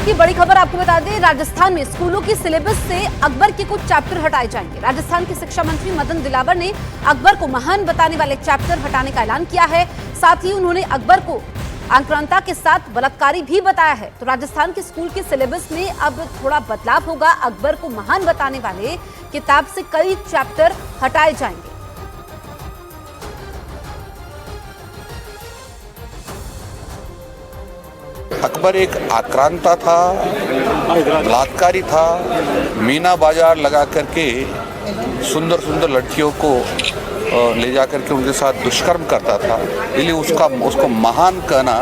की बड़ी खबर आपको बता दें, राजस्थान में स्कूलों की सिलेबस से अकबर के कुछ चैप्टर हटाए जाएंगे। राजस्थान के शिक्षा मंत्री मदन दिलावर ने अकबर को महान बताने वाले चैप्टर हटाने का ऐलान किया है। साथ ही उन्होंने अकबर को आक्रांता के साथ बलात्कारी भी बताया है। तो राजस्थान के स्कूल के सिलेबस में अब थोड़ा बदलाव होगा। अकबर को महान बताने वाले किताब से कई चैप्टर हटाए जाएंगे। अकबर एक आक्रांता था, बलात्कारी था, मीना बाजार लगा करके सुंदर सुंदर लड़कियों को ले जा करके उनके साथ दुष्कर्म करता था, इसलिए उसको महान कहना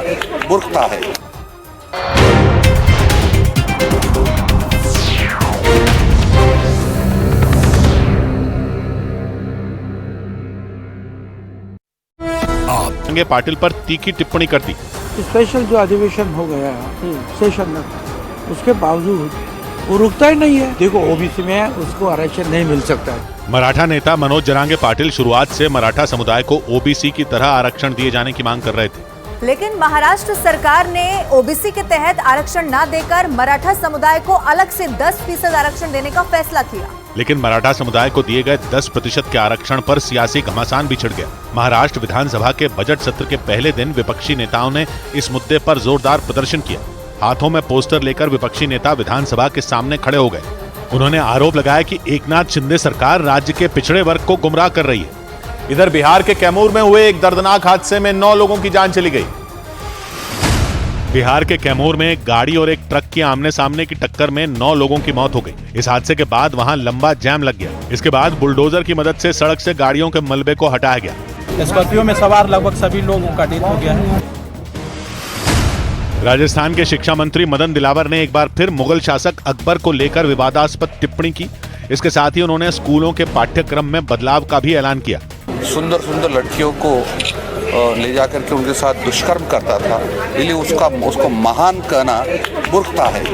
मूर्खता है। आप पाटिल पर तीखी टिप्पणी कर दी। स्पेशल जो अधिवेशन हो गया सेशन में, उसके बावजूद वो रुकता ही नहीं है। देखो ओबीसी में उसको आरक्षण नहीं मिल सकता है। मराठा नेता मनोज जरांगे पाटिल शुरुआत से मराठा समुदाय को ओबीसी की तरह आरक्षण दिए जाने की मांग कर रहे थे, लेकिन महाराष्ट्र सरकार ने ओबीसी के तहत आरक्षण न देकर मराठा समुदाय को अलग से 10% आरक्षण देने का फैसला किया। लेकिन मराठा समुदाय को दिए गए 10% के आरक्षण पर सियासी घमासान भी छिड़ गया। महाराष्ट्र विधानसभा के बजट सत्र के पहले दिन विपक्षी नेताओं ने इस मुद्दे पर जोरदार प्रदर्शन किया। हाथों में पोस्टर लेकर विपक्षी नेता विधानसभा के सामने खड़े हो गए। उन्होंने आरोप लगाया कि एकनाथ शिंदे सरकार राज्य के पिछड़े वर्ग को गुमराह कर रही है। इधर बिहार के कैमूर में हुए एक दर्दनाक हादसे में 9 लोगों की जान चली गई। बिहार के कैमूर में एक गाड़ी और एक ट्रक की आमने सामने की टक्कर में 9 लोगों की मौत हो गई। इस हादसे के बाद वहां लंबा जाम लग गया। इसके बाद बुलडोजर की मदद से सड़क से गाड़ियों के मलबे को हटाया गया। स्कॉर्पियो में सवार लगभग सभी लोगों का डेथ हो गया है। राजस्थान के शिक्षा मंत्री मदन दिलावर ने एक बार फिर मुगल शासक अकबर को लेकर विवादास्पद टिप्पणी की। इसके साथ ही उन्होंने स्कूलों के पाठ्यक्रम में बदलाव का भी ऐलान किया। सुंदर सुंदर लड़कियों को ले जा करके उनके साथ दुष्कर्म करता था, इसलिए उसको महान कहना मूर्खता है।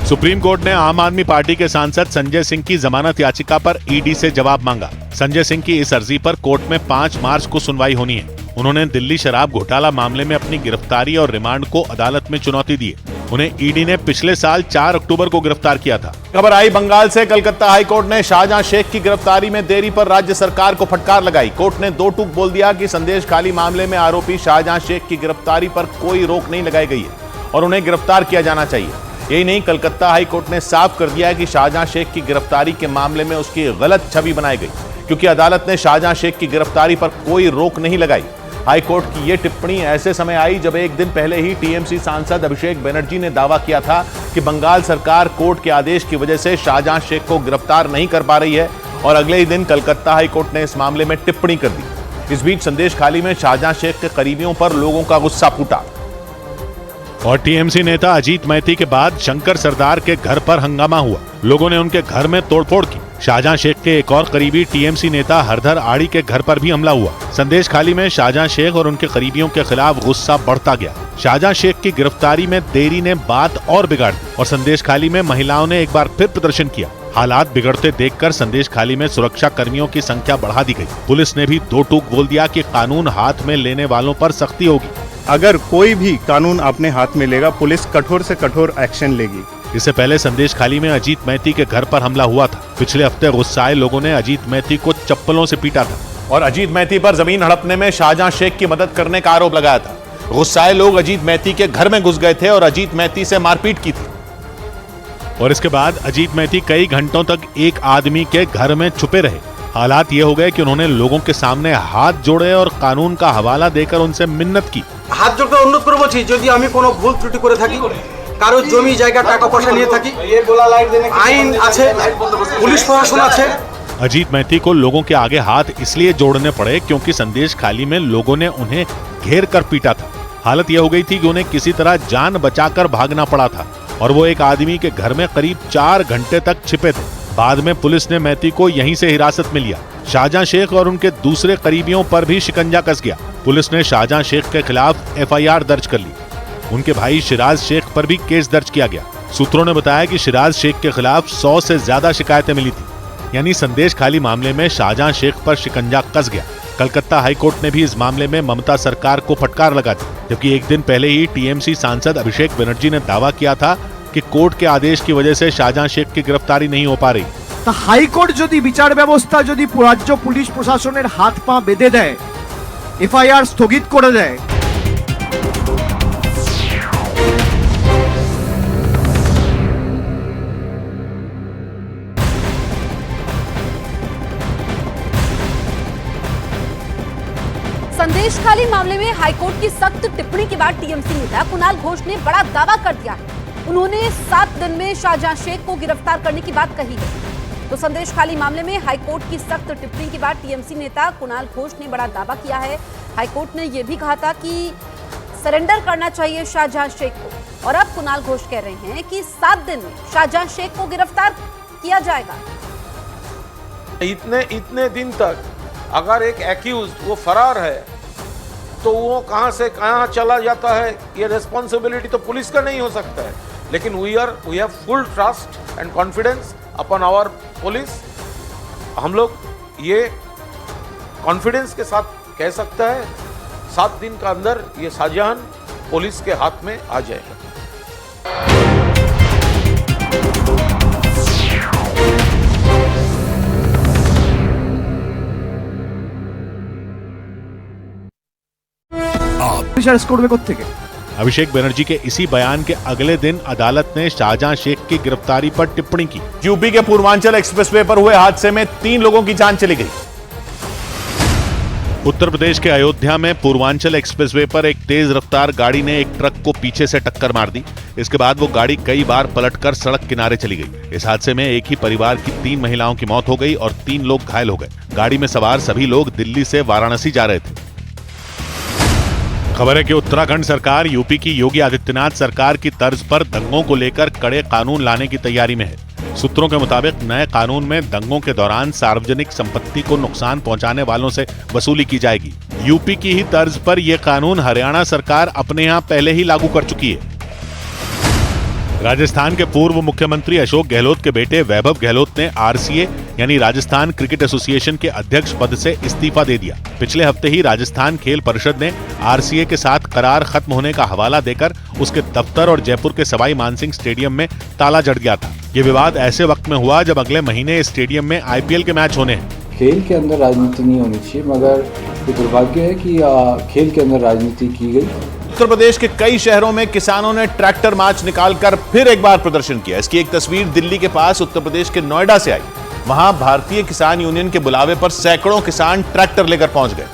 सुप्रीम कोर्ट ने आम आदमी पार्टी के सांसद संजय सिंह की जमानत याचिका पर ईडी से जवाब मांगा। संजय सिंह की इस अर्जी पर कोर्ट में 5 मार्च को सुनवाई होनी है। उन्होंने दिल्ली शराब घोटाला मामले में अपनी गिरफ्तारी और रिमांड को अदालत में चुनौती दी। उन्हें ईडी ने पिछले साल 4 अक्टूबर को गिरफ्तार किया था। खबर आई बंगाल से। कलकत्ता हाई कोर्ट ने शाहजहां शेख की गिरफ्तारी में देरी पर राज्य सरकार को फटकार लगाई। कोर्ट ने 2 टूक बोल दिया कि संदेश खाली मामले में आरोपी शाहजहां शेख की गिरफ्तारी पर कोई रोक नहीं लगाई गई है और उन्हें गिरफ्तार किया जाना चाहिए। यही नहीं, कलकत्ता हाई कोर्ट ने साफ कर दिया कि शाहजहां शेख की गिरफ्तारी के मामले में उसकी गलत छवि बनाई गई, क्योंकि अदालत ने शाहजहां शेख की गिरफ्तारी पर कोई रोक नहीं लगाई। हाई कोर्ट की यह टिप्पणी ऐसे समय आई जब एक दिन पहले ही टीएमसी सांसद अभिषेक बनर्जी ने दावा किया था कि बंगाल सरकार कोर्ट के आदेश की वजह से शाहजहां शेख को गिरफ्तार नहीं कर पा रही है, और अगले ही दिन कलकत्ता हाई कोर्ट ने इस मामले में टिप्पणी कर दी। इस बीच संदेश खाली में शाहजहां शेख के करीबियों पर लोगों का गुस्सा फूटा और टीएमसी नेता अजीत मैती के बाद शंकर सरदार के घर पर हंगामा हुआ। लोगों ने उनके घर में तोड़फोड़ की। शाहजहां शेख के एक और करीबी टीएमसी नेता हरधर आड़ी के घर पर भी हमला हुआ। संदेश खाली में शाहजहां शेख और उनके करीबियों के खिलाफ गुस्सा बढ़ता गया। शाहजहां शेख की गिरफ्तारी में देरी ने बात और बिगाड़ दी और संदेश खाली में महिलाओं ने एक बार फिर प्रदर्शन किया। हालात बिगड़ते देखकर संदेश खाली में सुरक्षा कर्मियों की संख्या बढ़ा दी गई। पुलिस ने भी 2 टूक बोल दिया कि कानून हाथ में लेने वालों पर सख्ती होगी। अगर कोई भी कानून अपने हाथ में लेगा, पुलिस कठोर से कठोर एक्शन लेगी। इससे पहले संदेश खाली में अजीत मैती के घर पर हमला हुआ था। पिछले हफ्ते गुस्साए लोगों ने अजीत मैती को चप्पलों से पीटा था और अजीत मैती पर जमीन हड़पने में शाहजहां शेख की मदद करने का आरोप लगाया था। गुस्साए लोग अजीत मैती के घर में घुस गए थे और अजीत मैती से मारपीट की थी। और इसके बाद अजीत मैती कई घंटों तक एक आदमी के घर में छुपे रहे। हालात ये हो गए कि उन्होंने लोगों के सामने हाथ जोड़े और कानून का हवाला देकर उनसे मिन्नत की। हाथ जोड़कर अनुरोध करब যদি আমি কোনো ভুল ত্রুটি করে থাকি, কারো জমি জায়গা টাকা পয়সা নিয়ে থাকি, আইন আছে, পুলিশ প্রশাসন আছে। अजीत मैती को लोगों के आगे हाथ इसलिए जोड़ने पड़े क्योंकि संदेश खाली में लोगों ने उन्हें घेर कर पीटा था। हालत यह हो गई थी कि उन्हें किसी तरह जान बचाकर भागना पड़ा था और वो एक आदमी के घर में करीब 4 घंटे तक छिपे थे। बाद में पुलिस ने मैती को यहीं से हिरासत में लिया। शाहजहां शेख और उनके दूसरे करीबियों पर भी शिकंजा कस गया। पुलिस ने शाहजहां शेख के खिलाफ एफआईआर दर्ज कर ली। उनके भाई शिराज शेख पर भी केस दर्ज किया गया। सूत्रों ने बताया कि शिराज शेख के खिलाफ 100 से ज्यादा शिकायतें मिली थी। यानी संदेश खाली मामले में शाहजहां शेख पर शिकंजा कस गया। कलकत्ता हाईकोर्ट ने भी इस मामले में ममता सरकार को फटकार लगा दी, जबकि एक दिन पहले ही टीएमसी सांसद अभिषेक बनर्जी ने दावा किया था कि कोर्ट के आदेश की वजह से शाहजहां शेख की गिरफ्तारी नहीं हो पा रही। তা হাইকোর্ট যদি বিচার ব্যবস্থা যদি রাজ্য পুলিশ প্রশাসনের হাত পা বেঁধে দেয়, এফআইআর স্থগিত করে দেয়, संदेशखाली मामले में हाईकोर्ट की सख्त टिप्पणी के बाद टीएमसी नेता कुणाल घोष ने बड़ा दावा कर दिया है। उन्होंने 7 दिन में शाहजहां शेख को गिरफ्तार करने की बात कही है। तो संदेशखाली मामले में हाईकोर्ट की सख्त टिप्पणी के बाद टीएमसी नेता कुणाल घोष ने बड़ा दावा किया है। हाईकोर्ट ने यह भी कहा था कि सरेंडर करना चाहिए शाहजहां शेख को, और अब कुणाल घोष कह रहे हैं कि 7 दिन में शाहजहां शेख को गिरफ्तार किया जाएगा। इतने दिन तक अगर एक एक्यूज वो फरार है तो वो कहां से कहां चला जाता है, ये रिस्पॉन्सिबिलिटी तो पुलिस का नहीं हो सकता है। लेकिन we have full trust and confidence upon our police. हम लोग ये कॉन्फिडेंस के साथ कह सकता है 7 दिन का अंदर ये शाहजहां पुलिस के हाथ में आ जाएगा। अरेस्ट করবে কোত্থেকে? अभिषेक बनर्जी के इसी बयान के अगले दिन अदालत ने शाहजहां शेख की गिरफ्तारी पर टिप्पणी की। यूपी के पूर्वांचल एक्सप्रेसवे पर हुए हादसे में 3 लोगों की जान चली गई। उत्तर प्रदेश के अयोध्या में पूर्वांचल एक्सप्रेसवे पर एक तेज रफ्तार गाड़ी ने एक ट्रक को पीछे से टक्कर मार दी। इसके बाद वो गाड़ी कई बार पलटकर सड़क किनारे चली गई। इस हादसे में एक ही परिवार की 3 महिलाओं की मौत हो गई और 3 लोग घायल हो गए। गाड़ी में सवार सभी लोग दिल्ली से वाराणसी जा रहे थे। खबर है कि उत्तराखंड सरकार यूपी की योगी आदित्यनाथ सरकार की तर्ज पर दंगों को लेकर कड़े कानून लाने की तैयारी में है। सूत्रों के मुताबिक नए कानून में दंगों के दौरान सार्वजनिक संपत्ति को नुकसान पहुंचाने वालों से वसूली की जाएगी। यूपी की ही तर्ज पर यह कानून हरियाणा सरकार अपने यहाँ पहले ही लागू कर चुकी है। राजस्थान के पूर्व मुख्यमंत्री अशोक गहलोत के बेटे वैभव गहलोत ने आरसीए यानी राजस्थान क्रिकेट एसोसिएशन के अध्यक्ष पद से इस्तीफा दे दिया। पिछले हफ्ते ही राजस्थान खेल परिषद ने आरसीए के साथ करार खत्म होने का हवाला देकर उसके दफ्तर और जयपुर के सवाई मानसिंह स्टेडियम में ताला जड़ गया था। ये विवाद ऐसे वक्त में हुआ जब अगले महीने स्टेडियम में आईपीएल के मैच होने हैं। खेल के अंदर राजनीति नहीं होनी चाहिए, मगर ये दुर्भाग्य है कि खेल के अंदर राजनीति की गई। उत्तर प्रदेश के कई शहरों में किसानों ने ट्रैक्टर मार्च निकालकर फिर एक बार प्रदर्शन किया। इसकी एक तस्वीर दिल्ली के पास उत्तर प्रदेश के नोएडा से आई। वहां भारतीय किसान यूनियन के बुलावे पर सैकड़ों किसान ट्रैक्टर लेकर पहुंच गए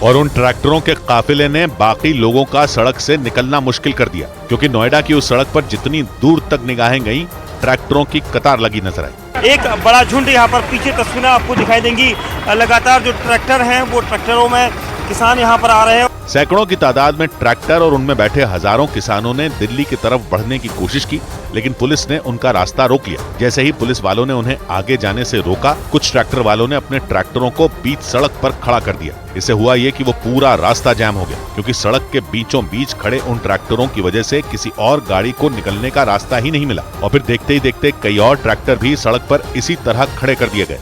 और उन ट्रैक्टरों के काफिले ने बाकी लोगों का सड़क से निकलना मुश्किल कर दिया, क्योंकि नोएडा की उस सड़क पर जितनी दूर तक निगाहें गईं, ट्रैक्टरों की कतार लगी नजर आई। एक बड़ा झुंड यहाँ पर पीछे तस्वीरें आपको दिखाई देंगी। लगातार जो ट्रैक्टर हैं वो ट्रैक्टरों में किसान यहाँ पर आ रहे हैं। सैकड़ों की तादाद में ट्रैक्टर और उनमें बैठे हजारों किसानों ने दिल्ली की तरफ बढ़ने की कोशिश की, लेकिन पुलिस ने उनका रास्ता रोक लिया। जैसे ही पुलिस वालों ने उन्हें आगे जाने से रोका, कुछ ट्रैक्टर वालों ने अपने ट्रैक्टरों को बीच सड़क पर खड़ा कर दिया। इससे हुआ ये कि वो पूरा रास्ता जाम हो गया, क्योंकि सड़क के बीचों बीच खड़े उन ट्रैक्टरों की वजह से किसी और गाड़ी को निकलने का रास्ता ही नहीं मिला। और फिर देखते ही देखते कई और ट्रैक्टर भी सड़क पर इसी तरह खड़े कर दिए गए।